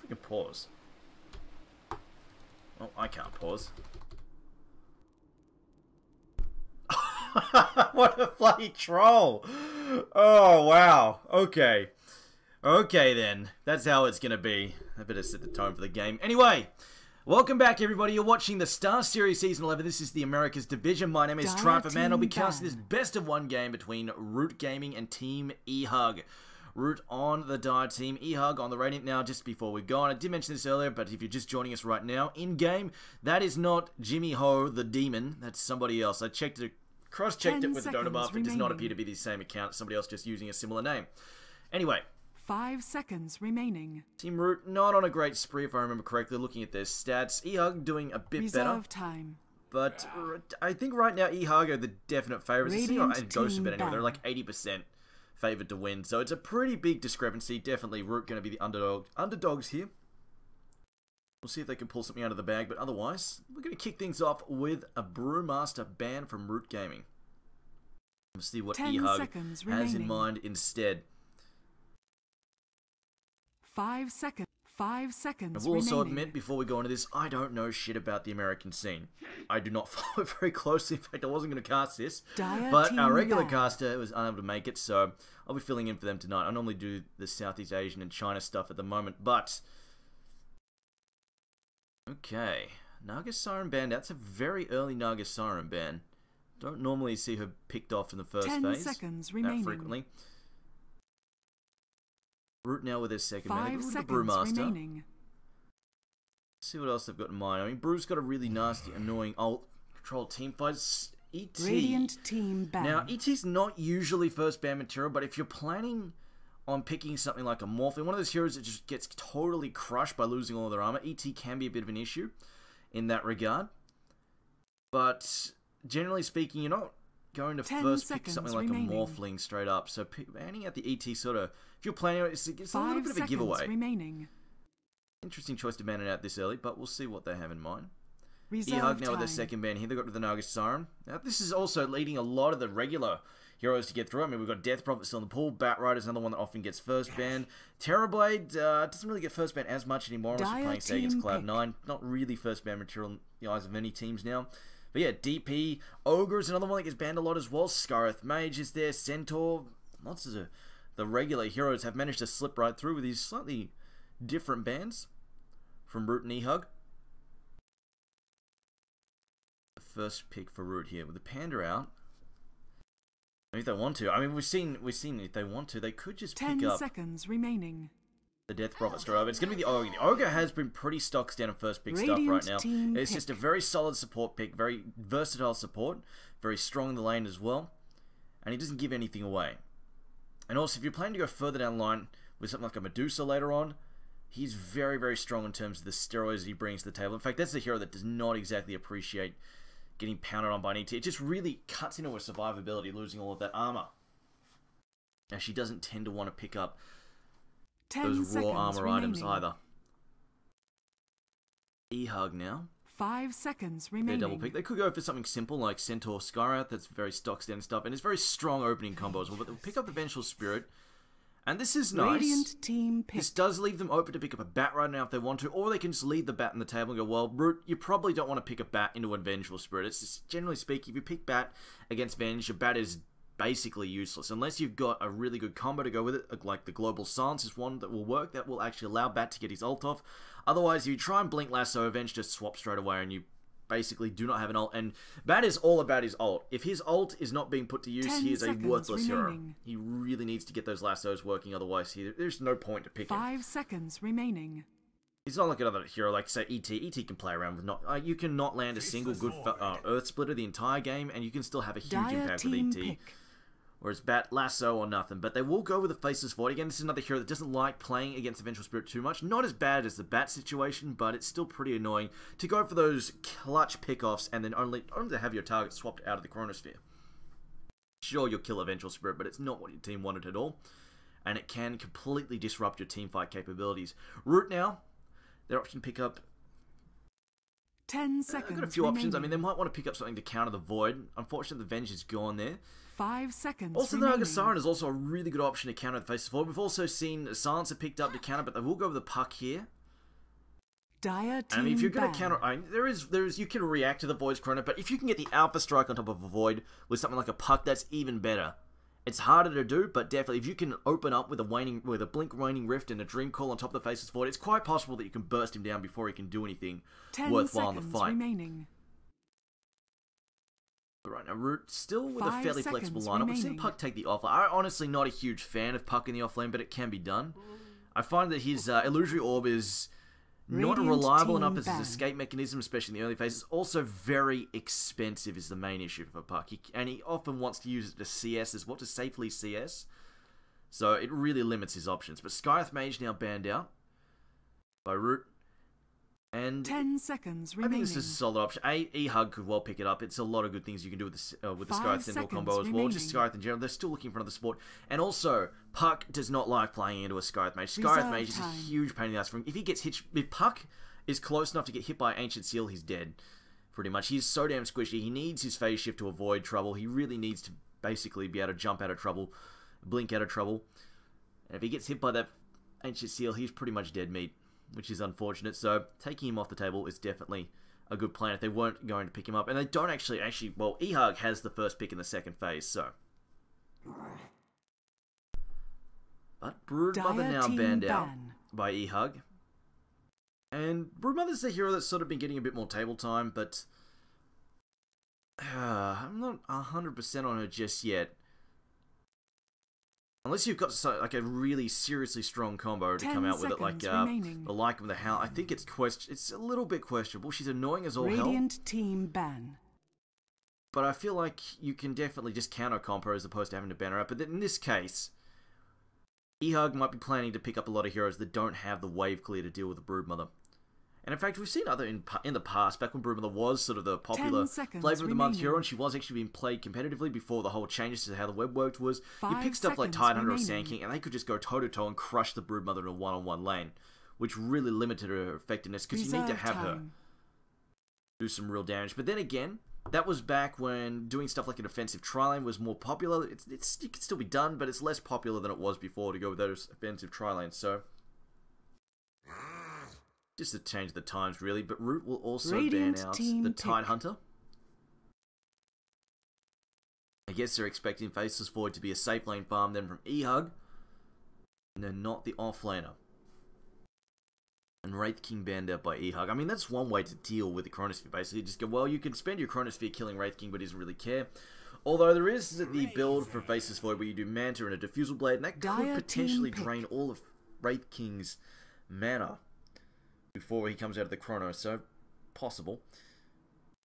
You can pause. Oh, I can't pause. What a bloody troll! Oh, wow. Okay. Okay, then. That's how it's gonna be. I better set the tone for the game. Anyway, welcome back, everybody. You're watching the Star Series Season 11. This is the Americas Division. My name is Triumphant Man. I'll be casting this best-of-1 game between Root Gaming and Team eHug. Root on the Dire team, eHug on the Radiant. Now, just before we go on, I did mention this earlier, but if you're just joining us right now, in-game, that is not Jimmy Ho, the demon. That's somebody else. I checked it, cross-checked it with the donor buff. It does not appear to be the same account. Somebody else just using a similar name. Anyway. 5 seconds remaining. Team Root, not on a great spree, if I remember correctly, looking at their stats. eHug doing a bit better. Time. But I think right now eHug are the definite favourites. It's not a ghost of it anyway. They're like 80% favoured to win. So it's a pretty big discrepancy. Definitely Root going to be the underdogs here. We'll see if they can pull something out of the bag. But otherwise, we're going to kick things off with a Brewmaster ban from Root Gaming. We'll see what eHug has in mind instead. 5 seconds. 5 seconds. I will also admit, before we go into this, I don't know shit about the American scene. I do not follow it very closely. In fact, I wasn't going to cast this. But our regular caster was unable to make it, so I'll be filling in for them tonight. I normally do the Southeast Asian and China stuff at the moment, but... Okay. Naga Siren ban. That's a very early Naga Siren ban. Don't normally see her picked off in the first phase. 10 seconds remaining. That frequently. Root now with their second man. 5 seconds Brewmaster. remaining. See what else they've got in mind. I mean, Brew's got a really nasty, annoying ult control team fights. ET. Radiant team ban. Now, ET's not usually first ban material, but if you're planning on picking something like a Morphling, one of those heroes that just gets totally crushed by losing all of their armor, ET can be a bit of an issue in that regard. But generally speaking, you're not going to first pick something like a Morphling straight up. So banning out the ET sort of, if you're planning, it's a little bit of a giveaway. Remaining. Interesting choice to ban it out this early, but we'll see what they have in mind. eHug now with their second ban here. They got to the Naga Siren. Now this is also leading a lot of the regular heroes to get through. I mean, we've got Death Prophet still in the pool. Bat Rider's another one that often gets first ban. Terrorblade doesn't really get first ban as much anymore unless you're playing, say, against Cloud9. Not really first ban material in the eyes of many teams now. But yeah, DP, Ogre is another one that gets banned a lot as well. Scarith Mage is there, Centaur. Lots of the regular heroes have managed to slip right through with these slightly different bans from Root and eHug. The first pick for Root here with the Panda out. If they want to, I mean, we've seen if they want to, they could just pick up 10 seconds remaining. The Death Prophet straight over. It's going to be the Ogre. The Ogre has been pretty stock standard first pick stuff right now. It's just a very solid support pick, very versatile support, very strong in the lane as well, and he doesn't give anything away. And also, if you're planning to go further down the line with something like a Medusa later on, he's very, very strong in terms of the steroids he brings to the table. In fact, that's a hero that does not exactly appreciate getting pounded on by an ET. It just really cuts into her survivability, losing all of that armor. Now, she doesn't tend to want to pick up those raw armor items either. eHug now. 5 seconds remaining. Their double pick. They could go for something simple like Centaur Skyrath. That's very stock standard stuff, and it's very strong opening combo as well. But they'll pick up the Vengeful Spirit, and this is nice. Radiant team pick. This does leave them open to pick up a Bat right now if they want to, or they can just leave the Bat on the table and go, well, Root, you probably don't want to pick a Bat into a Vengeful Spirit. It's just, generally speaking, if you pick Bat against Venge, your Bat is basically useless unless you've got a really good combo to go with it, like the Global Silence is one that will work, that will actually allow Bat to get his ult off. Otherwise, if you try and Blink Lasso, Venge just swap straight away and you basically do not have an ult, and Bat is all about his ult. If his ult is not being put to use, he is a worthless hero. He really needs to get those lassos working, otherwise there's no point to pick him. 5 seconds remaining. He's not like another hero like, say, ET. ET can play around with not... you can not land a single good Earth Splitter the entire game, and you can still have a huge impact with ET. Pick. Whereas Bat, Lasso, or nothing. But they will go with the Faceless Void. Again, this is another hero that doesn't like playing against the Vengeful Spirit too much. Not as bad as the Bat situation, but it's still pretty annoying to go for those clutch pickoffs and then only to have your target swapped out of the Chronosphere. Sure, you'll kill a Vengeful Spirit, but it's not what your team wanted at all. And it can completely disrupt your teamfight capabilities. Root now, their option pick up 10 seconds. I've got a few options. I mean, they might want to pick up something to counter the Void. Unfortunately, the Venge is gone there. 5 seconds. Also, the Naga Siren is also a really good option to counter the Faceless Void. We've also seen Silencer picked up to counter, but they will go with the Puck here. Dire I mean, if you're team going to ban. counter... there is, you can react to the Void's Chrono, but if you can get the Alpha Strike on top of a Void with something like a Puck, that's even better. It's harder to do, but definitely, if you can open up with a Blink Waning Rift and a Dream Call on top of the Faceless Void, it's quite possible that you can burst him down before he can do anything 10 worthwhile in the seconds fight. remaining. Right, now Root still with a 5 fairly flexible seconds lineup. We've seen remaining. Puck take the offlane. I'm honestly not a huge fan of Puck in the offlane, but it can be done. I find that his Illusory Orb is not Radiant reliable team enough as ban. his escape mechanism, especially in the early phases. Also very expensive is the main issue for Puck. And he often wants to use it to CS as well, to safely CS. So it really limits his options. But Scythe Mage now banned out by Root. And 10 seconds I remaining. think this is a solid option. eHug could well pick it up. It's a lot of good things you can do with the 5 Scythe Sentinel combo as well. seconds Just remaining. Scythe in general. They're still looking for another support. And also, Puck does not like playing into a Scythe Mage. Scythe Reserve Mage is a time. huge pain in the ass for him. If he gets hit, if Puck is close enough to get hit by Ancient Seal, he's dead. Pretty much. He's so damn squishy. He needs his phase shift to avoid trouble. He really needs to basically be able to jump out of trouble, blink out of trouble. And if he gets hit by that Ancient Seal, he's pretty much dead meat, which is unfortunate. So taking him off the table is definitely a good plan if they weren't going to pick him up. And they don't actually, well, eHug has the first pick in the second phase, so. But Broodmother Dire now team banned out ban. by eHug. And Broodmother's a hero that's sort of been getting a bit more table time, but I'm not 100% on her just yet. Unless you've got like a really seriously strong combo to 10 come out with it, like seconds remaining. the like of the Howl. I think it's a little bit questionable. She's annoying as all hell, Radiant team ban. but I feel like you can definitely just counter combo as opposed to having to ban her up. But in this case, eHug might be planning to pick up a lot of heroes that don't have the wave clear to deal with the Broodmother. And in fact, we've seen other in the past, back when Broodmother was sort of the popular 10 seconds flavor of the month remaining. hero, and she was actually being played competitively before the whole changes to how the web worked, was you 5 pick stuff like seconds Tidehunter or remaining. Sand King, and they could just go toe-to-toe and crush the Broodmother in a one-on-one lane, which really limited her effectiveness, because you need to Reserve have her time. do some real damage. But then again, that was back when doing stuff like an offensive tri-lane was more popular. It can still be done, but it's less popular than it was before to go with those offensive tri-lanes, so just to change the times, really. But Root will also Radiant ban out team the pick. Tidehunter. I guess they're expecting Faceless Void to be a safe lane farm then from eHug, and then not the offlaner. And Wraith King banned out by eHug. I mean, that's one way to deal with the Chronosphere, basically. Just go, well, you can spend your Chronosphere killing Wraith King, but he doesn't really care. Although there is the build for Faceless Void where you do Manta and a Diffusal Blade, and that could Dire potentially team pick. drain all of Wraith King's mana before he comes out of the Chrono, so possible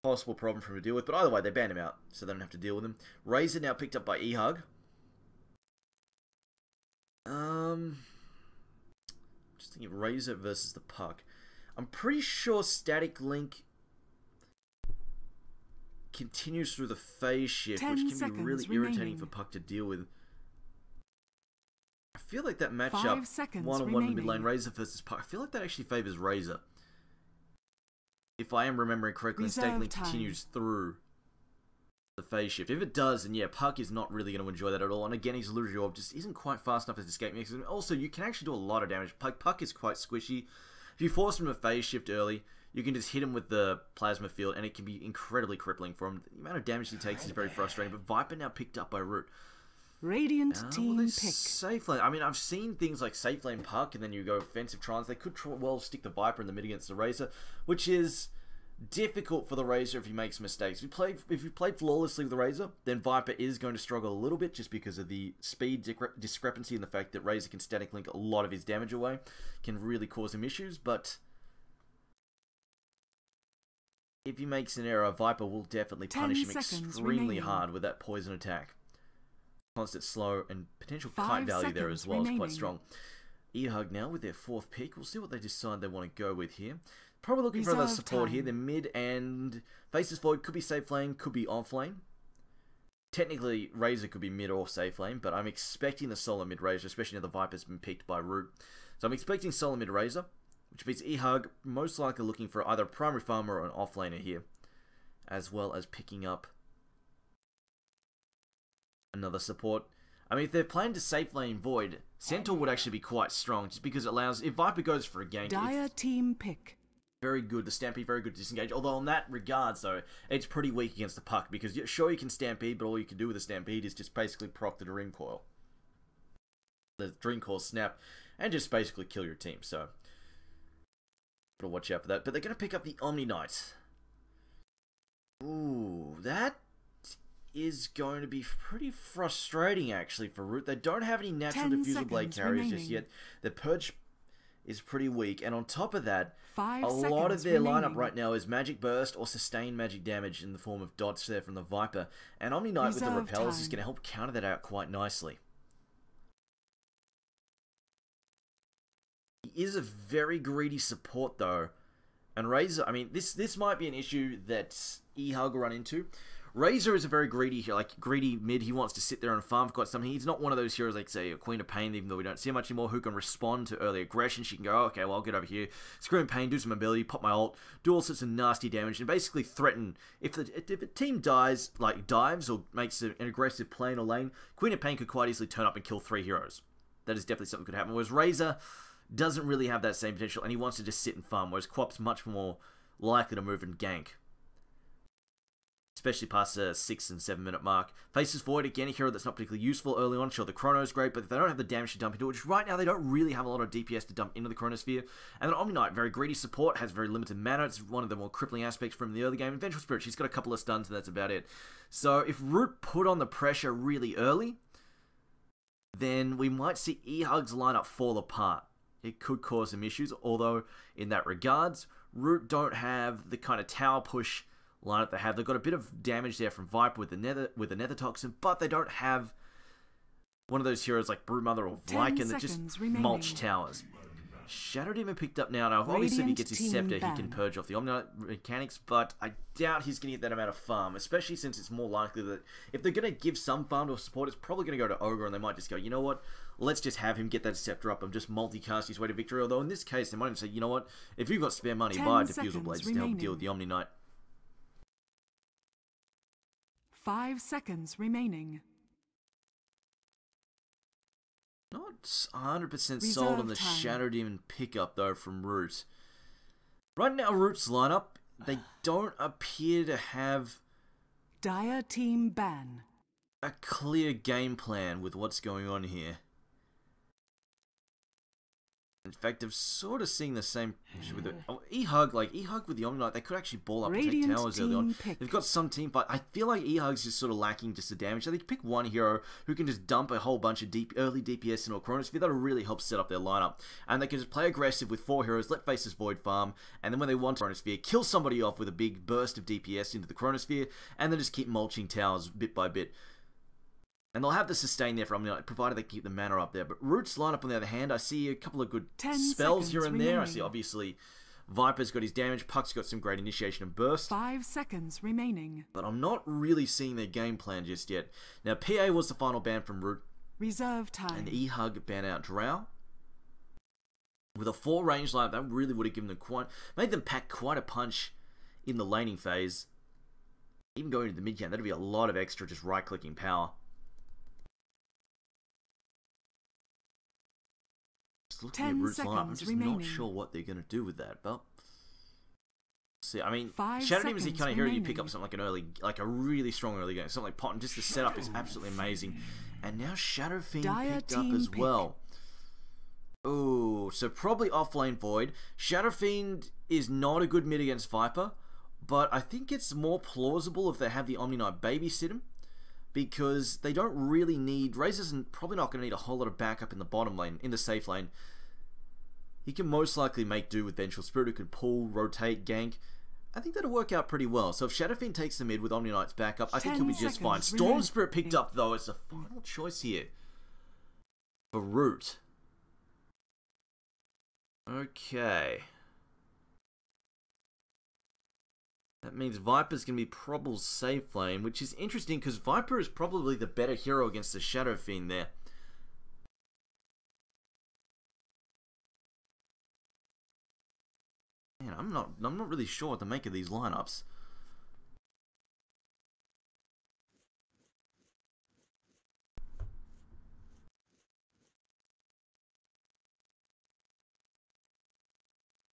problem for him to deal with. But either way, they ban him out, so they don't have to deal with him. Razor now picked up by eHug. Just thinking Razor versus the Puck. I'm pretty sure Static Link continues through the phase shift, 10 which can be seconds really irritating remaining. for Puck to deal with. I feel like that 5 matchup, seconds one-on-one in the mid lane, remaining. Razor versus Puck, I feel like that actually favors Razor. If I am remembering correctly, and Static Reserve Link time. continues through the phase shift. If it does, then yeah, Puck is not really going to enjoy that at all. And again, his Illusory Orb just isn't quite fast enough as escape mechanism. Also, you can actually do a lot of damage. Puck is quite squishy. If you force him to phase shift early, you can just hit him with the Plasma Field, and it can be incredibly crippling for him. The amount of damage he takes is very frustrating. But Viper now picked up by Root. Radiant team pick. Safe lane. I mean, I've seen things like safe lane Puck, and then you go offensive trans. They could well stick the Viper in the mid against the Razor, which is difficult for the Razor if he makes mistakes. If you played flawlessly with the Razor, then Viper is going to struggle a little bit just because of the speed discrepancy and the fact that Razor can static link a lot of his damage away. Can really cause him issues, but if he makes an error, Viper will definitely 10 punish him seconds extremely remaining. hard with that poison attack. Constant slow and potential 5 kite value there as seconds well is remaining. quite strong. eHug now with their 4th pick. We'll see what they decide they want to go with here. Probably looking for other Reserve support time. here. The mid and Faceless Void could be safe lane, could be off lane. Technically, Razor could be mid or safe lane, but I'm expecting the solo mid Razor, especially now the Viper's been picked by Root. So I'm expecting solo mid Razor, which means eHug most likely looking for either a primary farmer or an off laner here, as well as picking up another support. I mean, if they're planning to safe lane Void, Centaur would actually be quite strong, just because it allows, if Viper goes for a gank, Dire team pick. very good. The Stampede, very good to disengage. Although in that regards, though, it's pretty weak against the Puck. Because sure, you can Stampede, but all you can do with the Stampede is just basically proc the Dream Coil. The Dream Coil snap, and just basically kill your team. So, gotta watch out for that. But they're going to pick up the Omni Knight. Ooh, that is going to be pretty frustrating, actually, for Root. They don't have any natural diffusal blade carriers just yet. The Purge is pretty weak, and on top of that, a lot of their lineup right now is Magic Burst or Sustained Magic Damage in the form of dots there from the Viper, and Omni Knight with the repels is going to help counter that out quite nicely. He is a very greedy support, though, and Razor, I mean, this might be an issue that eHug will run into. Razor is a very greedy mid. He wants to sit there and farm for quite something. He's not one of those heroes like, say, a Queen of Pain, even though we don't see her much anymore, who can respond to early aggression. She can go, oh, okay, well, I'll get over here, Scream Pain, do some ability, pop my ult, do all sorts of nasty damage, and basically threaten. If a team dives or makes an aggressive play in a lane, Queen of Pain could quite easily turn up and kill 3 heroes. That is definitely something that could happen. Whereas Razor doesn't really have that same potential, and he wants to just sit and farm, whereas Quap's much more likely to move and gank. Especially past the 6 and 7 minute mark. Faces Void, again, a hero that's not particularly useful early on. Sure, the Chrono's great, but if they don't have the damage to dump into it, which right now they don't really have a lot of DPS to dump into the Chronosphere. And then Omni Knight, very greedy support, has very limited mana. It's one of the more crippling aspects from the early game. And Vengeful Spirit, she's got a couple of stuns, and that's about it. So if Root put on the pressure really early, then we might see eHug's lineup fall apart. It could cause some issues, although in that regards, Root don't have the kind of tower push lineup they have. They've got a bit of damage there from Viper with the Nether Toxin, but they don't have one of those heroes like Broodmother or Lycan that just mulch towers. Shadow Demon picked up now. Obviously, if he gets his Scepter, he can purge off the Omni Knight mechanics, but I doubt he's going to get that amount of farm, especially since it's more likely that if they're going to give some farm to a support, it's probably going to go to Ogre, and they might just go, you know what, let's just have him get that Scepter up and just multicast his way to victory. Although in this case, they might even say, you know what, if you've got spare money, buy a Diffusal Blade to help deal with the Omni Knight. 5 seconds remaining. Not 100% sold on the Shadow Demon pickup, though, from Root. Right now, Root's lineup, they don't appear to have Dire team ban. A clear game plan with what's going on here. In fact, I'm sort of seeing the same issue with it. Oh, eHug with the Omni Knight, they could actually ball up and take towers early on. They've got some team fight. I feel like eHug's just sort of lacking just the damage. So they could pick one hero who can just dump a whole bunch of early DPS into a Chronosphere. That'll really help set up their lineup. And they can just play aggressive with 4 heroes, let Faces Void farm, and then when they want Chronosphere, kill somebody off with a big burst of DPS into the Chronosphere, and then just keep mulching towers bit by bit. And they'll have the sustain there for Omni Knight, provided they keep the mana up there. But Root's lineup, on the other hand, I see a couple of good spells here and there. I see, obviously, Viper's got his damage. Puck's got some great initiation and burst. 5 seconds remaining. But I'm not really seeing their game plan just yet. Now, PA was the final ban from Root. Reserve time. And eHug ban out Drow. With a 4 range lineup, that really would have given them made them pack quite a punch in the laning phase. Even going to the mid game, that'd be a lot of extra just right-clicking power. Looking at Root's lineup, I'm just not sure what they're going to do with that, but see, I mean, Shadow Demon is the kind of hero you pick up something like a really strong early game, something like Pot, and just the setup is absolutely amazing. And now Shadow Fiend picked up as well. Oh, so probably offlane Void. Shadow Fiend is not a good mid against Viper, but I think it's more plausible if they have the Omni Knight babysit him, because they don't really need... Razor's probably not going to need a whole lot of backup in the bottom lane, in the safe lane. He can most likely make do with Vengeful Spirit, who can pull, rotate, gank. I think that'll work out pretty well. So if Shadowfiend takes the mid with Omni Knight's backup, I think he'll be just fine. Storm Spirit picked up, though, as the final choice here for Root. Okay. That means Viper's going to be Probable's safe lane, which is interesting because Viper is probably the better hero against the Shadow Fiend there. Man, I'm not really sure what to make of these lineups.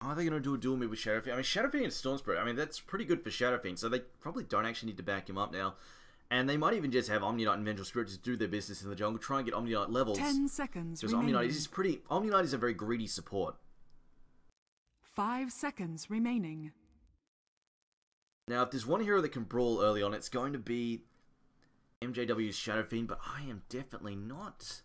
Are they going to do a dual mid with Shadow Fiend? I mean, Shadow Fiend and Storm Spirit, I mean, that's pretty good for Shadow Fiend, so they probably don't actually need to back him up now. And they might even just have Omni Knight and Vengeful Spirit just do their business in the jungle, try and get Omni Knight levels. 10 seconds because remaining. Omni Knight is a very greedy support. 5 seconds remaining. Now, if there's one hero that can brawl early on, it's going to be MJW's Shadow Fiend, but I am definitely not.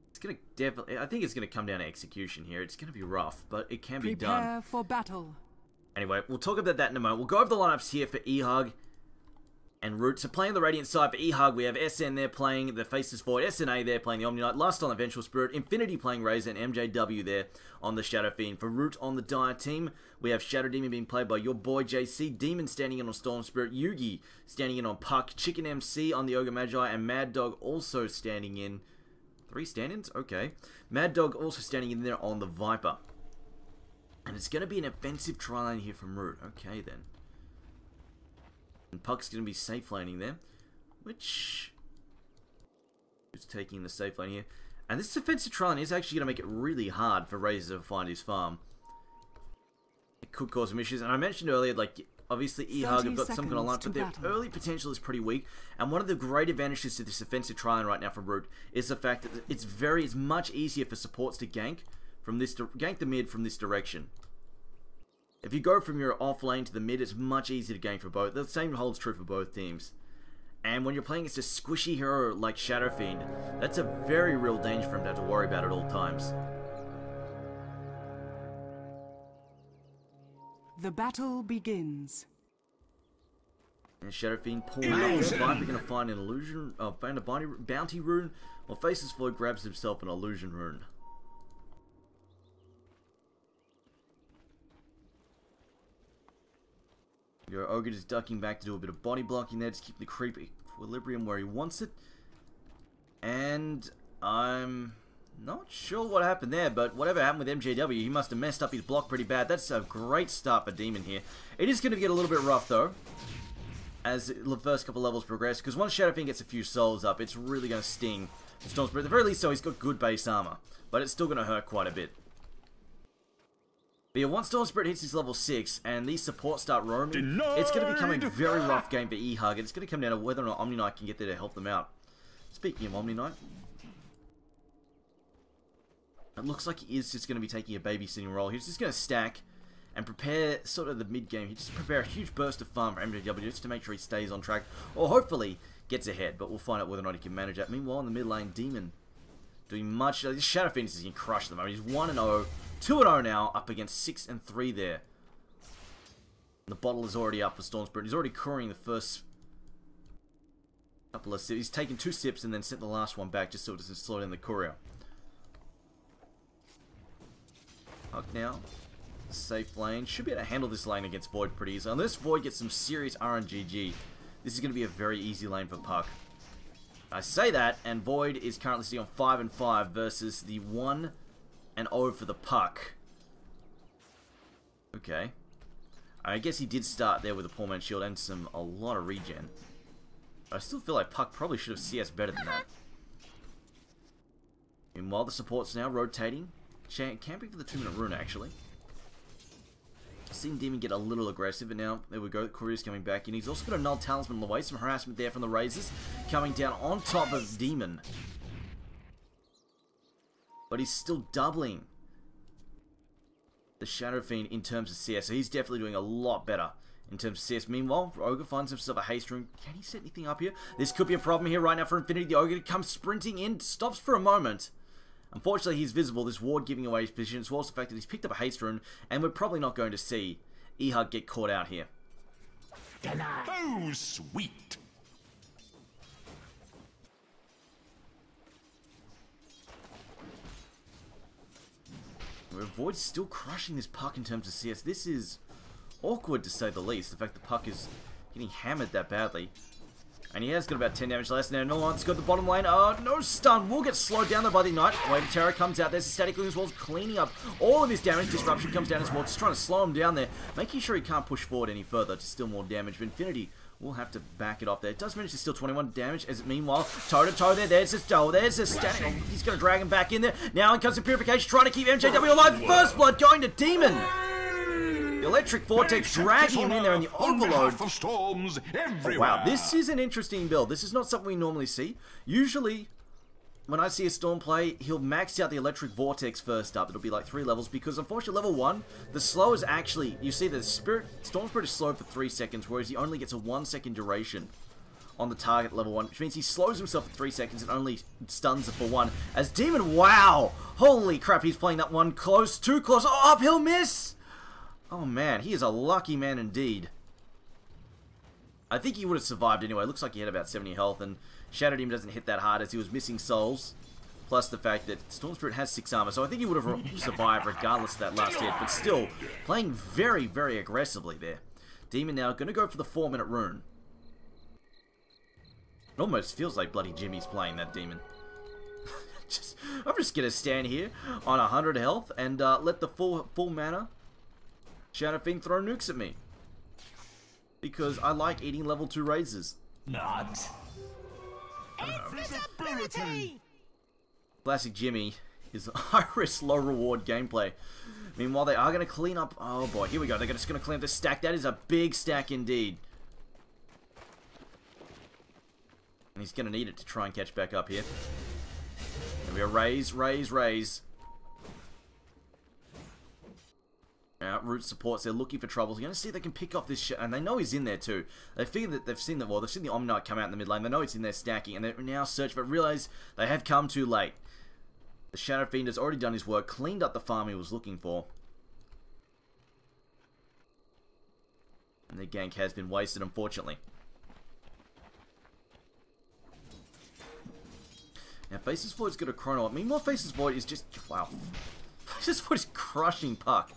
It's going to definitely... I think it's going to come down to execution here. It's going to be rough, but it can be done. Prepare for battle. Anyway, we'll talk about that in a moment. We'll go over the lineups here for eHug and Root. So playing the Radiant side for eHug, we have SN there playing the Faceless Void, SNA there playing the Omni Knight, Lust on the Vengeful Spirit, Infinity playing Razor, and MJW there on the Shadow Fiend. For Root on the Dire team, we have Shadow Demon being played by your boy JC, Demon standing in on Storm Spirit, Yugi standing in on Puck, Chicken MC on the Ogre Magi, and Mad Dog also standing in... 3 stand-ins? Okay. Mad Dog also standing in there on the Viper. And it's going to be an offensive tri-lane here from Root. Okay, then. And Puck's going to be safe laning there. Which... Who's taking the safe lane here? And this defensive tri-lane is actually going to make it really hard for Razor to find his farm. It could cause some issues. And I mentioned earlier, like... Obviously, eHug have got some kind of line, but their early potential is pretty weak. And one of the great advantages to this offensive tri-lane right now from Root is the fact that it's much easier for supports to gank the mid from this direction. If you go from your off lane to the mid, it's much easier to gank for both. The same holds true for both teams. And when you're playing against a squishy hero like Shadow Fiend, that's a very real danger for him to have to worry about at all times. The battle begins. And Shadow Fiend pulling up there. Viper going to find an illusion, find a bounty rune, while Faceless Void grabs himself an illusion rune. Your Ogre is ducking back to do a bit of body blocking there, just keep the creep equilibrium where he wants it. And I'm not sure what happened there, but whatever happened with MJW, he must have messed up his block pretty bad. That's a great start for Demon here. It is going to get a little bit rough, though, as the first couple levels progress, because once Shadow Fiend gets a few souls up, it's really going to sting the Storm Spirit. At the very least, though, he's got good base armor, but it's still going to hurt quite a bit. But yeah, once Storm Spirit hits his level 6, and these supports start roaming, it's going to become a very rough game for eHug, and it's going to come down to whether or not Omni Knight can get there to help them out. Speaking of Omni Knight, it looks like he is just going to be taking a babysitting role. He's just going to stack and prepare sort of the mid-game. He just prepare a huge burst of farm for MJW just to make sure he stays on track, or hopefully gets ahead, but we'll find out whether or not he can manage that. Meanwhile, in the mid lane, Demon doing much. This Shadow Fiend is going to crush them. I mean, he's 1-0, 2-0 now, up against 6-3 there. And the bottle is already up for Storm Spirit. He's already couriering the first couple of sips. He's taken 2 sips and then sent the last one back just so it doesn't slow down the courier. Huck now. Safe lane. Should be able to handle this lane against Void pretty easily. Unless Void gets some serious RNGG, this is going to be a very easy lane for Puck. I say that, and Void is currently sitting on 5-5 versus the 1-0 for the Puck. Okay. I guess he did start there with a poor man's shield and a lot of regen. But I still feel like Puck probably should have CS better than that. Meanwhile, the support's now rotating. Camping for the 2-minute rune, actually. Seen Demon get a little aggressive, and now, there we go, Courier's coming back in. He's also got a Null Talisman on the way, some harassment there from the Razors, coming down on top of Demon. But he's still doubling the Shadow Fiend in terms of CS, so he's definitely doing a lot better in terms of CS. Meanwhile, Ogre finds himself a haste rune. Can he set anything up here? This could be a problem here right now for Infinity. The Ogre comes sprinting in, stops for a moment. Unfortunately, he's visible, this ward giving away his position, as well as the fact that he's picked up a haste rune, and we're probably not going to see eHug get caught out here. Oh, sweet! Void's still crushing this Puck in terms of CS. This is awkward to say the least, the fact the Puck is getting hammered that badly. And he has got about 10 damage less now. No one's got the bottom lane. Oh, no stun. Will get slowed down though by the Ignite. Wave of Terror comes out. There's a static as well, cleaning up all of his damage. Disruption comes down as well, just trying to slow him down there, making sure he can't push forward any further to still more damage. But Infinity We'll have to back it off there. It does manage to steal 21 damage, as meanwhile, toe-to-toe there. There's a static. Oh, he's going to drag him back in there. Now in comes the Purification, trying to keep MJW alive. First blood going to Demon. The Electric Vortex dragging him in there in the Overload. Oh, wow, this is an interesting build. This is not something we normally see. Usually, when I see a Storm play, he'll max out the Electric Vortex first up. It'll be like 3 levels, because unfortunately level 1, the slow is actually, you see the Storm Spirit is slow for 3 seconds, whereas he only gets a 1-second duration on the target level 1, which means he slows himself for 3 seconds and only stuns it for 1. As Demon, wow! Holy crap, he's playing that one close, too close. Oh, uphill miss! Oh man, he is a lucky man indeed. I think he would have survived anyway. Looks like he had about 70 health, and Shadow Demon doesn't hit that hard as he was missing souls. Plus the fact that Storm Spirit has 6 armor, so I think he would have survived regardless of that last hit. But still, playing very, very aggressively there. Demon now going to go for the 4-minute rune. It almost feels like bloody Jimmy's playing that Demon. I'm just going to stand here on 100 health and let the full mana Shadow Fiend throw nukes at me. Because I like eating level 2 raises. Not. Invisibility! Classic Jimmy is high-risk, low-reward gameplay. Meanwhile, they are going to clean up... Oh boy, here we go. They're just going to clean up the stack. That is a big stack indeed. And he's going to need it to try and catch back up here. There we go. Raise, raise, raise. Root supports, they're looking for troubles. They're going to see if they can pick off this shit, and they know he's in there too. They figure that they've seen the Omnight come out in the mid lane. They know it's in there stacking, and they're now searching, but realize they have come too late. The Shadow Fiend has already done his work, cleaned up the farm he was looking for. And the gank has been wasted, unfortunately. Now, Faceless Void's got a chrono up. Meanwhile, Faceless Void is just... Wow. Faceless Void is crushing Puck.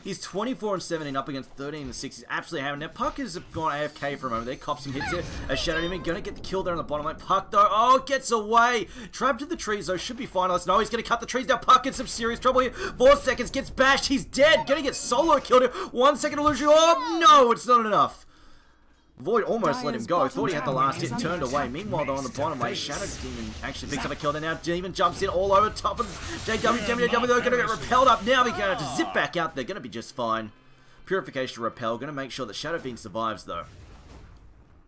He's 24 and 17 up against 13 and 6. He's absolutely having. Now Puck has gone AFK for a moment. There, cops some hits there. A Shadow Demon gonna get the kill there on the bottom lane. Puck though, oh, gets away. Trapped in the trees though, should be finalized. No, he's gonna cut the trees down. Puck in some serious trouble here. 4 seconds, gets bashed. He's dead. Gonna get solo killed here. 1 second illusion. Oh no, it's not enough. Void almost let him go. Thought he had the last hit, turned away. Meanwhile, though, on the bottom lane, Shadow Demon actually picks up a kill there now. Demon jumps in all over top of JW. They're going to get repelled up now. They're going to zip back out. They're going to be just fine. Purification repel. Going to make sure that Shadow Fiend survives, though.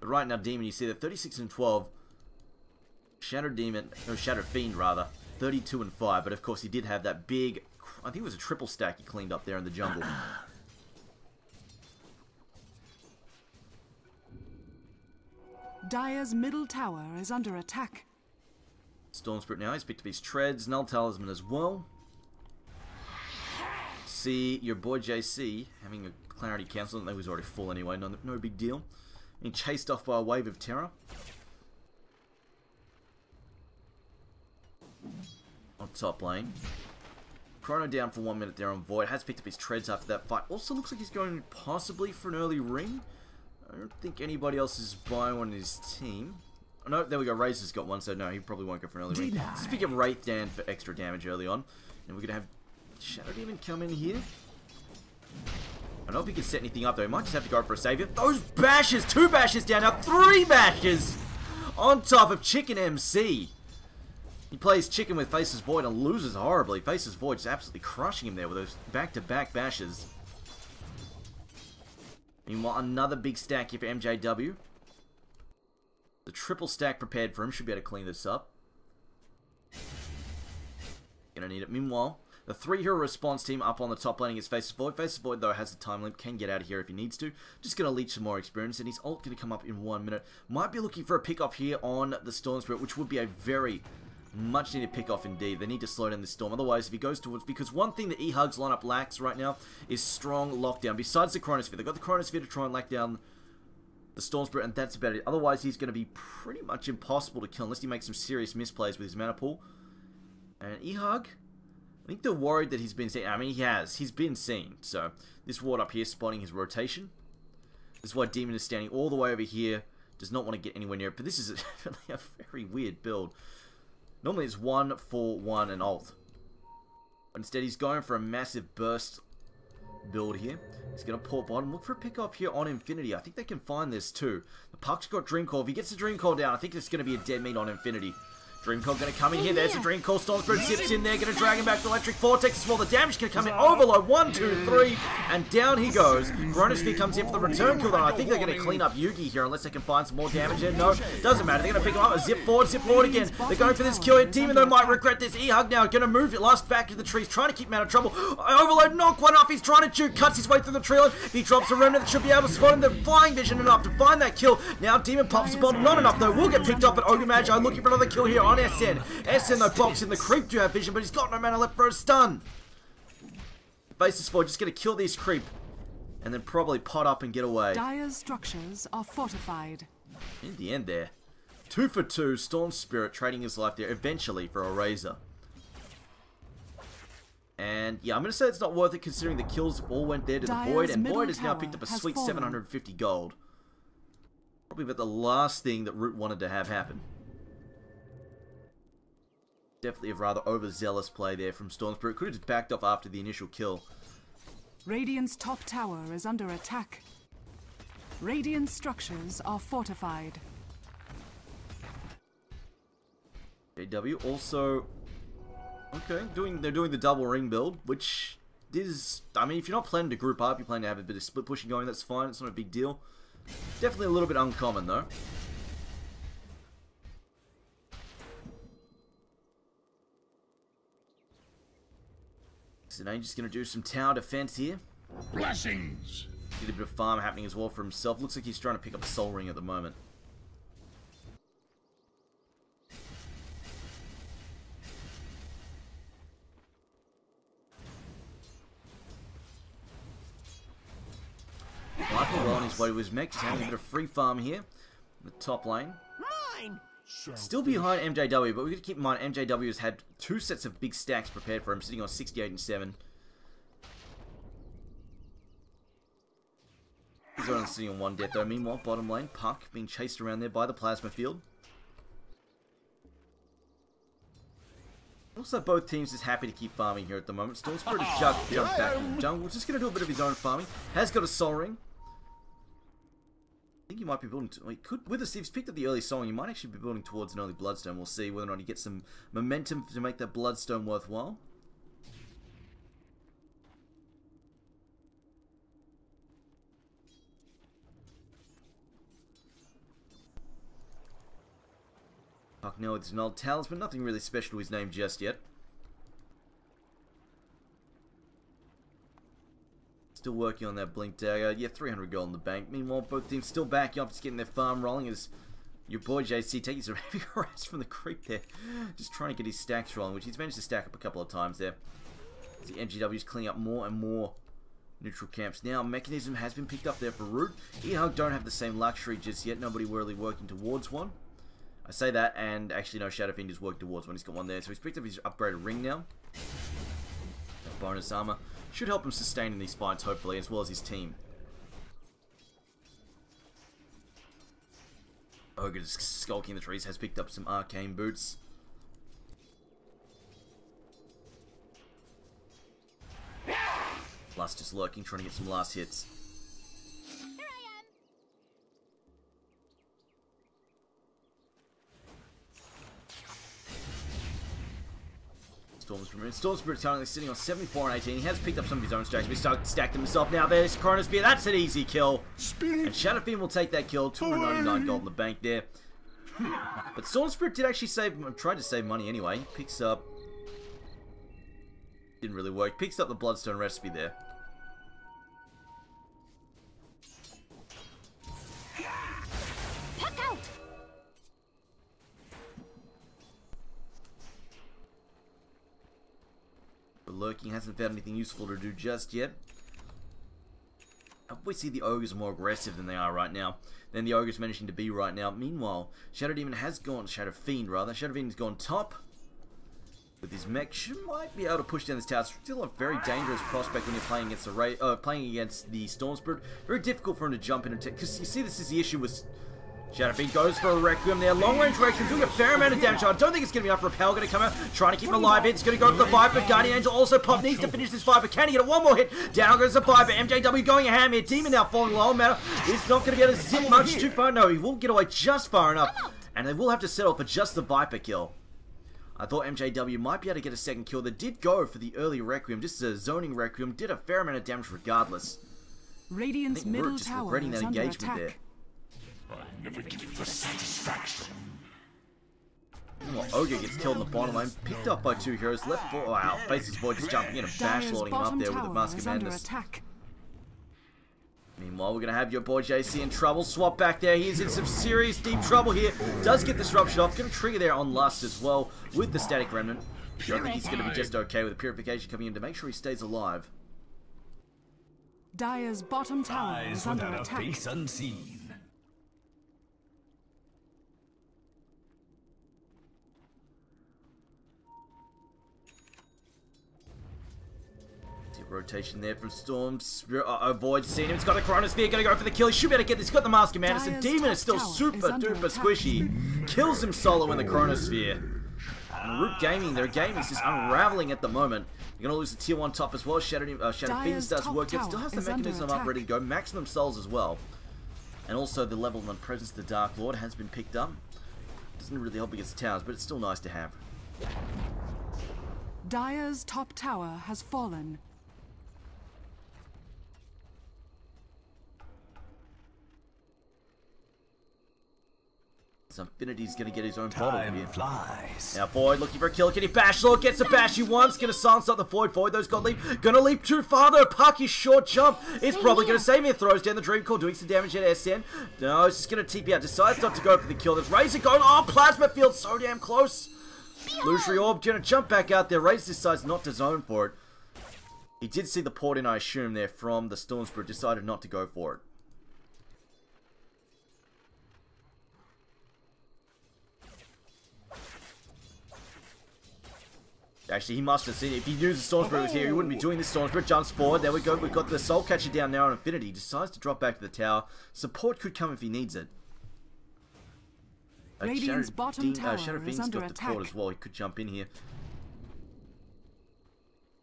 But right now, Demon, you see that 36 and 12. Shadow Fiend, rather. 32 and 5. But, of course, he did have that big... I think it was a triple stack he cleaned up there in the jungle. Dire's middle tower is under attack. Storm Spirit now, he's picked up his treads, Null Talisman as well. See your boy JC having a Clarity Cancel, and they was already full anyway, no big deal. Being chased off by a wave of terror. On top lane. Chrono down for 1 minute there on Void, has picked up his treads after that fight. Also looks like he's going possibly for an early ring. I don't think anybody else is buying one in his team. Oh, no, there we go. Razor's got one, so no, he probably won't go for an early ring. Let's pick up Wraith Dan for extra damage early on. And we're going to have Shadow Demon come in here. I don't know if he can set anything up, though. He might just have to go for a savior. Those bashes! 2 bashes down, now 3 bashes! On top of Chicken MC. He plays Chicken with Faceless Void and loses horribly. Faceless Void just absolutely crushing him there with those back-to-back bashes. Meanwhile, another big stack here for MJW. The triple stack prepared for him. Should be able to clean this up. Gonna need it. Meanwhile, the 3-hero response team up on the top lane is Faceless Void. Faceless Void, though, has the time limit. Can get out of here if he needs to. Just gonna leech some more experience. And his ult gonna come up in 1 minute. Might be looking for a pick-off here on the Storm Spirit, which would be a very... much needed pick-off indeed. They need to slow down this Storm. Otherwise, if he goes towards... Because one thing that eHug's lineup lacks right now is strong lockdown. Besides the Chronosphere. They've got the Chronosphere to try and lock down the Storm Spirit, and that's about it. Otherwise, he's going to be pretty much impossible to kill unless he makes some serious misplays with his mana pool. And eHug, I think they're worried that he's been seen. I mean, he has. He's been seen. So, this ward up here spotting his rotation. This is why Demon is standing all the way over here. Does not want to get anywhere near it. But this is a very weird build. Normally it's 1, 4, 1 and ult. But instead he's going for a massive burst build here. He's going to port bottom. Look for a pick off here on Infinity. I think they can find this too. The Puck's got Dream Core. If he gets the Dream Core down, I think it's going to be a dead meat on Infinity. Dream Core going to come in here. There's the Dream Core. Stormspirit zips in there. Going to drag him back to Electric Vortex as well. The damage can come in. Overload. 1, 2, 3. And down he goes. Chronosphere comes in for the return kill though. I think they're going to clean up Yugi here unless they can find some more damage in. No, doesn't matter. They're going to pick him up. Zip forward again. They're going for this kill here. Demon though might regret this. eHug now going to move it last back to the trees. Trying to keep him out of trouble. Overload not quite enough. He's trying to shoot. Cuts his way through the tree line. If he drops a remnant that should be able to spot him. The flying vision enough to find that kill. Now Demon pops the bomb. Not enough though. Will get picked up at Ogre Magi. Looking for another kill here on SN. SN though box in the creep do have vision, but he's got no mana left for a stun. Basis 4 just going to kill these creep and then probably pot up and get away. Dire's structures are fortified. In the end there, 2 for 2, Storm Spirit trading his life there eventually for a Razor. And yeah, I'm going to say it's not worth it considering the kills all went there to the Void, and Void has now picked up a sweet 750 gold. Probably about the last thing that Root wanted to have happen. Definitely a rather overzealous play there from Storm Spirit. Could have just backed off after the initial kill. Radiant's top tower is under attack. Radiant structures are fortified. JW also... Okay, they're doing the double ring build, which is... I mean, if you're not planning to group up, you're planning to have a bit of split pushing going, that's fine. It's not a big deal. Definitely a little bit uncommon, though. Today, just going to do some tower defense here. Blessings. Get a bit of farm happening as well for himself. Looks like he's trying to pick up a Soul Ring at the moment. Michael well on his way to his mech, just having a bit of free farm here in the top lane. Mine. Still behind MJW, but we've got to keep in mind MJW has had 2 sets of big stacks prepared for him, sitting on 68 and 7. He's only sitting on 1 death though. Meanwhile, bottom lane, Puck being chased around there by the Plasma Field. Also, both teams just happy to keep farming here at the moment. Storm Spirit has jumped back in the jungle. Just going to do a bit of his own farming. Has got a Soul Ring. I think he might be building... He could, with us, if he's picked up the early Soul Ring, he might actually be building towards an early Bloodstone. We'll see whether or not he gets some momentum to make that Bloodstone worthwhile. Puck now with his Null Talisman. Nothing really special to his name just yet. Still working on that Blink Dagger. Yeah, 300 gold in the bank. Meanwhile, both teams still backing up, just getting their farm rolling as your boy JC taking some heavy harass from the creep there. Just trying to get his stacks rolling, which he's managed to stack up a couple of times there. As the MGW is cleaning up more and more neutral camps. Now, Mechanism has been picked up there for Root. eHug don't have the same luxury just yet. Nobody really working towards one. I say that, and actually no, Shadowfiend is working towards one. He's got one there. So he's picked up his upgraded ring now. That bonus armor should help him sustain in these fights, hopefully, as well as his team. Ogre just skulking in the trees, has picked up some arcane boots. Lust just lurking, trying to get some last hits. Storm Spirit currently sitting on 74 and 18. He has picked up some of his own stacks, but he's stacked himself now. There's Chronosphere. That's an easy kill. And Shadowfiend will take that kill. 299 gold in the bank there. But Storm Spirit did actually tried to save money anyway. He picks up... Didn't really work. Picks up the Bloodstone recipe there. Lurking hasn't found anything useful to do just yet. We see the Ogres are more aggressive than they are right now. Than the Ogres managing to be right now. Meanwhile, Shadow Demon has gone... Shadow Fiend, rather. Shadow Fiend's gone top. With his mech. She might be able to push down this tower. Still a very dangerous prospect when you're playing against the Storm Spirit. Very difficult for him to jump in and take... Because you see, this is the issue with Shadowfiend goes for a Requiem there. Long range Requiem doing a fair amount of damage. I don't think it's going to be enough. Repel going to come out, trying to keep him alive. It's going to go for the Viper. Guardian Angel also pop. Needs to finish this Viper. Can he get it? One more hit? Down goes the Viper. MJW going a ham here. Demon now falling low matter. He's not going to be able to zip much too far. No, he will get away just far enough. And they will have to settle for just the Viper kill. I thought MJW might be able to get a second kill. They did go for the early Requiem. Just a zoning Requiem. Did a fair amount of damage regardless. Radiant's middle tower is under attack. There. I never give you the satisfaction. Well, Ogre gets killed in the bottom lane, picked up by two heroes, left for wow, Faceless Void just jumping in and bash loading him up there with the Mask of Madness. Meanwhile, we're going to have your boy JC in trouble. Swap back there. He's in some serious deep trouble here. Does get disruption off. Going to trigger there on Lust as well with the Static Remnant. I think he's going to be just okay with the Purification coming in to make sure he stays alive. Dire's bottom tower is under attack. Face unseen. Rotation there from Storm. Void seeing him. He's got a Chronosphere. Gonna go for the kill. He should be able to get this. He's got the Mask of Madness. And Demon is still super duper squishy. Kills him solo in the Chronosphere. And Root Gaming, their game is just unraveling at the moment. You're gonna lose the tier 1 top as well. Shadow Fiend starts working. Still has the mechanism up ready to go. Maximum souls as well. And also the level 1 presence of the Dark Lord has been picked up. Doesn't really help against towers, but it's still nice to have. Dire's top tower has fallen. Infinity's gonna get his own bottle here. Flies. Now Void looking for a kill. Can he bash? Lord gets the bash he wants. Gonna silence up the Void. Void those got leap. Gonna leap too far though. Puck his short jump. It's probably gonna save me. Throws down the Dream Core, doing some damage at SN. No, it's just gonna TP out. Decides not to go for the kill. There's Razor going. Oh, Plasma Field so damn close. Illusory Orb gonna jump back out there. Razor decides not to zone for it. He did see the port in, I assume, there from the Storm Spirit. Decided not to go for it. Actually, he must have seen it. If he knew the Storm Spirit was here, he wouldn't be doing this. Storm Spirit jumps forward. There we go. We've got the Soul Catcher down now on Infinity. Decides to drop back to the tower. Support could come if he needs it. Radiant's bottom tower is under got the port as well. He could jump in here.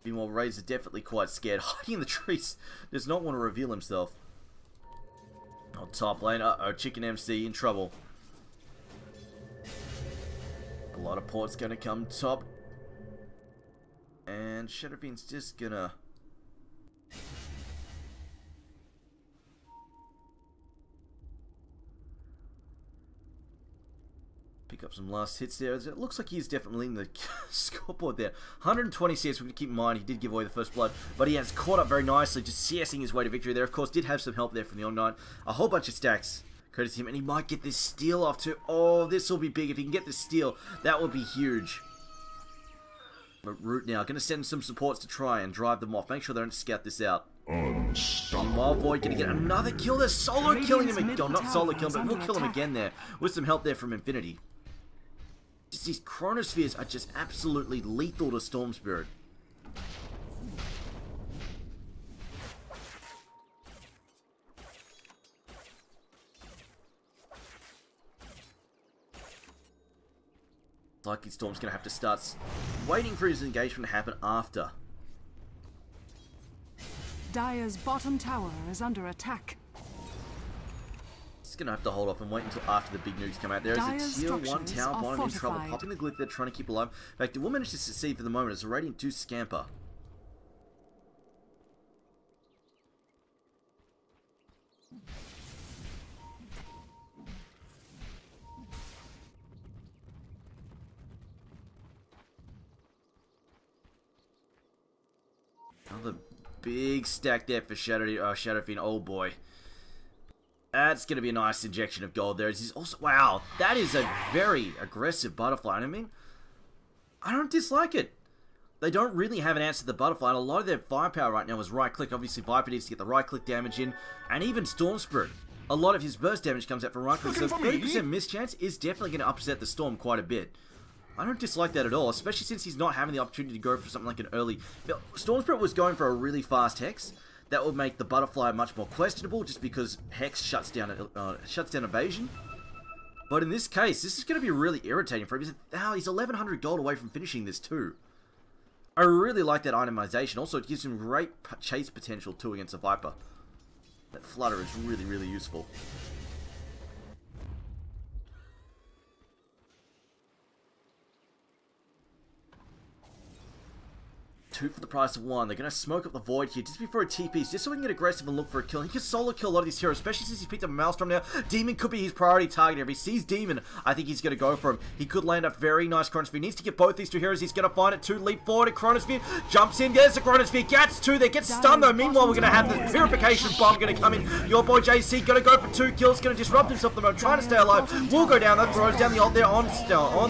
Meanwhile, Razor definitely quite scared. Hiding in the trees. Does not want to reveal himself. On top lane. Uh-oh. Chicken MC in trouble. A lot of ports going to come top. And Shadowfiend's just gonna pick up some last hits there. It looks like he's definitely in the scoreboard there. 120 CS, we can keep in mind he did give away the first blood, but he has caught up very nicely, just CSing his way to victory there. Of course, did have some help there from the Omnight. A whole bunch of stacks courtesy of him, and he might get this steal off too. Oh, this will be big. If he can get this steal, that would be huge. But Root now, going to send some supports to try and drive them off. Make sure they don't scout this out. Meanwhile, Void going to get another kill. They're solo killing him again. Oh, not solo kill him, but we'll kill him again there. With some help there from Infinity. Just these Chronospheres are just absolutely lethal to Storm Spirit. Likely Storm's going to have to start waiting for his engagement to happen after. Dire's bottom tower is under attack. He's going to have to hold off and wait until after the big nukes come out. There is a tier 1 tower bottom in trouble, popping the glyph they're trying to keep alive. In fact, it will manage to succeed for the moment as the Radiant do scamper. Another big stack there for Shadowfiend. Oh boy. That's going to be a nice injection of gold there. He's also, wow, that is a very aggressive butterfly. I mean, I don't dislike it. They don't really have an answer to the butterfly. And a lot of their firepower right now is right click. Obviously, Viper needs to get the right click damage in. And even Storm Spirit. A lot of his burst damage comes out from right click. So 30% miss chance is definitely going to upset the Storm quite a bit. I don't dislike that at all, especially since he's not having the opportunity to go for something like an early... Storm Spirit was going for a really fast Hex. That would make the Butterfly much more questionable, just because Hex shuts down evasion. But in this case, this is going to be really irritating for him. He's 1,100 gold away from finishing this too. I really like that itemization. Also, it gives him great chase potential too against a Viper. That flutter is really, really useful. Two for the price of one. They're going to smoke up the void here just before a TPs, just so we can get aggressive and look for a kill. He can solo kill a lot of these heroes, especially since he's picked up a Maelstrom now. Demon could be his priority target here. If he sees Demon, I think he's going to go for him. He could land a very nice Chronosphere. He needs to get both these two heroes. He's going to find it. Two leap forward at Chronosphere. Jumps in. There's the Chronosphere. Gets two there. Gets stunned though. Meanwhile, we're going to have the Purification Bomb going to come in. Your boy JC going to go for 2 kills. Going to disrupt himself the moment. Trying to stay alive. Will go down. That throws down the ult there on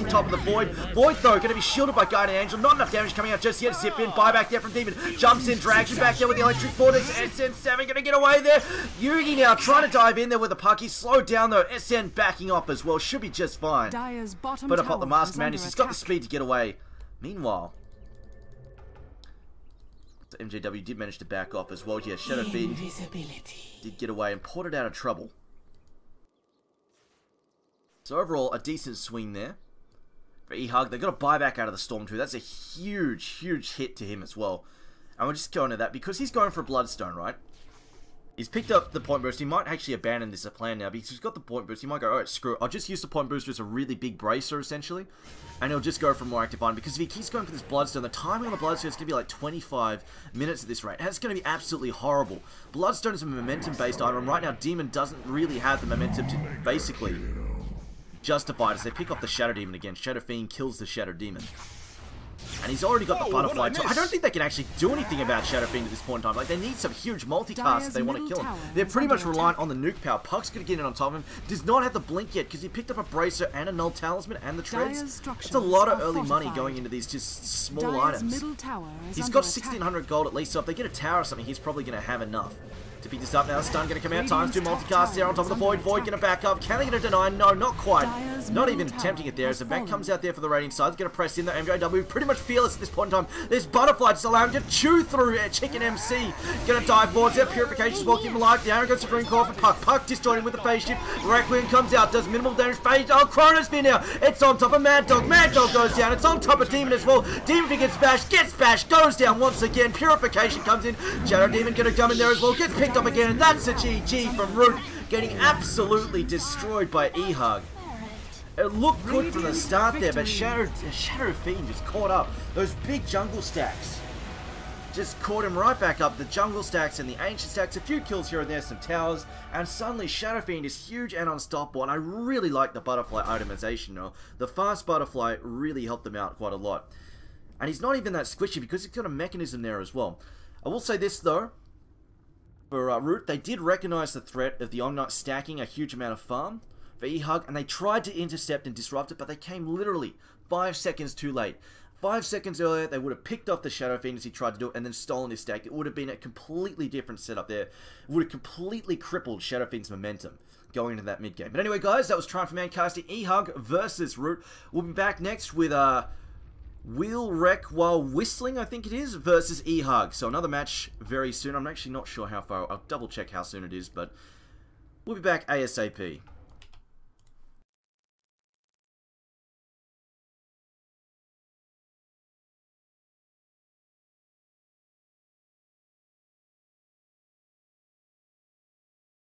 top of the void. Void though going to be shielded by Guardian Angel. Not enough damage coming out just yet. Zip in. Buyback there from Demon. Jumps in, drags you back there with the electric force. SN7 going to get away there. Yugi now trying to dive in there with the puck. He's slowed down though. SN backing off as well. Should be just fine. But up the Mask Madness. He's got the speed to get away. Meanwhile, so MJW did manage to back off as well. Yeah, Shadow Fiend did get away and ported out of trouble. So overall, a decent swing there for eHug. They've got to buy back out of the Storm too. That's a huge, huge hit to him as well. And we'll just go into that because he's going for a Bloodstone, right? He's picked up the point boost. He might actually abandon this plan now because he's got the point boost. He might go, alright, screw it. I'll just use the point booster as a really big bracer, essentially. And he'll just go for a more active item. Because if he keeps going for this Bloodstone, the timing on the Bloodstone is going to be like 25 minutes at this rate. And it's going to be absolutely horrible. Bloodstone is a momentum-based item. Right now, Demon doesn't really have the momentum to basically justify it as they pick off the Shadow Demon again. Shadow Fiend kills the Shadow Demon. And he's already got the Butterfly too. I don't think they can actually do anything about Shadow Fiend at this point in time. Like, they need some huge multicast if they want to kill him. They're pretty much reliant on the nuke power. Puck's going to get in on top of him. Does not have the blink yet because he picked up a Bracer and a Null Talisman and the Treads. It's a lot of early money going into these just small items. He's got 1,600 gold at least, so if they get a tower or something, he's probably going to have enough to pick this up. Now the stun going to come out. Times 2 multicast there on top of the Void. Void going to back up. Can they get a deny? No, not quite. Not even attempting it there as the back comes out there for the Radiant side. He's going to press in the MJW. Pretty much fearless at this point in time. There's Butterfly just allowing him to chew through Chicken MC. Going to dive forwards there. Purification as well. Keep him alive. The Aaron goes to Green Core for Puck. Puck disjoined him with the phase shift. Requiem comes out. Does minimal damage. Phase. Oh, Chronosphere now. It's on top of Mad Dog. Mad Dog goes down. It's on top of Demon as well. Demon gets bashed. Gets bashed. Goes down once again. Purification comes in. Shadow Demon going to come in there as well. Gets picked up again. And that's a GG from Root. Getting absolutely destroyed by eHug. It looked good from the start there, but Shadow Fiend just caught up. Those big jungle stacks just caught him right back up. The jungle stacks and the ancient stacks, a few kills here and there, some towers, and suddenly Shadow Fiend is huge and unstoppable. And I really like the Butterfly itemization now. The fast Butterfly really helped them out quite a lot. And he's not even that squishy because he's got a mechanism there as well. I will say this though. For Root, they did recognize the threat of the Omnight stacking a huge amount of farm for eHug, and they tried to intercept and disrupt it, but they came literally 5 seconds too late. 5 seconds earlier, they would have picked off the Shadow Fiend as he tried to do it, and then stolen his stack. It would have been a completely different setup there. It would have completely crippled Shadow Fiend's momentum going into that mid-game. But anyway, guys, that was Triumph for Mancasting eHug versus Root. We'll be back next with Wheel Wreck While Whistling, I think it is, versus eHug. So another match very soon. I'm actually not sure how far. I'll double check how soon it is, but we'll be back ASAP.